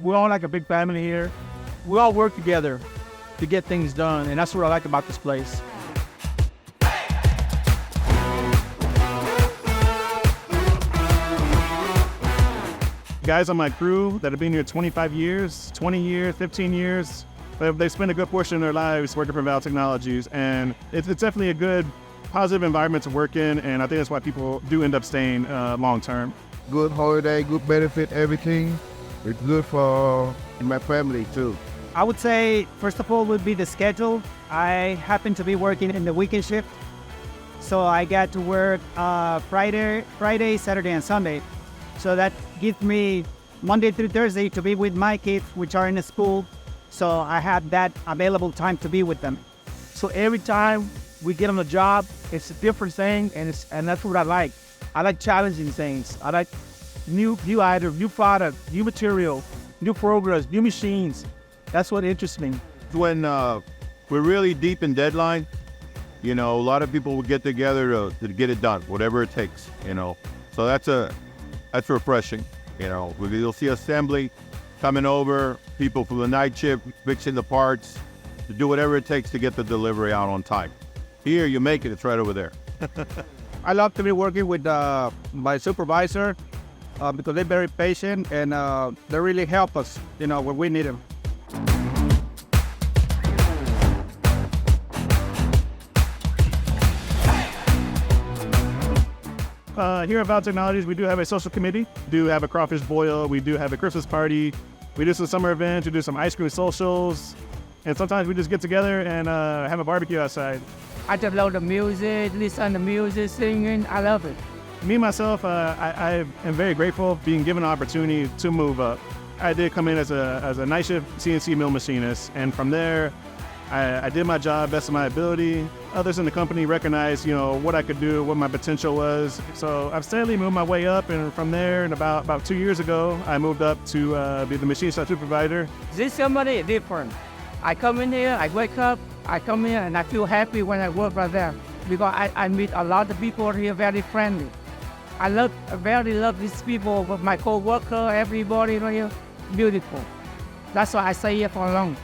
We're all like a big family here. We all work together to get things done, and that's what I like about this place. Guys on my crew that have been here 25 years, 20 years, 15 years, they spend a good portion of their lives working for ValvTechnologies, and it's definitely a good, positive environment to work in, and I think that's why people do end up staying long term. Good holiday, good benefit, everything. It's good for my family too. I would say, first of all, would be the schedule. I happen to be working in the weekend shift, so I get to work Friday, Saturday, and Sunday. So that gives me Monday through Thursday to be with my kids, which are in the school. So I have that available time to be with them. So every time we get on the job, it's a different thing, and that's what I like. I like challenging things. I like new items, new product, new material, new programs, new machines. That's what interests me. When we're really deep in deadline, a lot of people will get together to get it done, whatever it takes, So that's refreshing, You'll see assembly coming over, people from the night shift fixing the parts, to do whatever it takes to get the delivery out on time. Here, you make it, it's right over there. I love to be working with my supervisor because they're very patient and they really help us, when we need them. Here at ValvTechnologies, we do have a social committee, do have a crawfish boil, we do have a Christmas party, we do some summer events, we do some ice cream socials, and sometimes we just get together and have a barbecue outside. I just love the music, listen to music, singing, I love it. Me, myself, I am very grateful being given an opportunity to move up. I did come in as a night shift CNC mill machinist, and from there, I did my job best of my ability. Others in the company recognized, what I could do, what my potential was. So I've steadily moved my way up, and from there, and about 2 years ago, I moved up to be the machine shop supervisor. This company is different. I come in here, I wake up, I come here, and I feel happy when I work right there because I meet a lot of people here, very friendly. I very love these people, my co-worker, everybody right here, beautiful. That's why I stay here for long.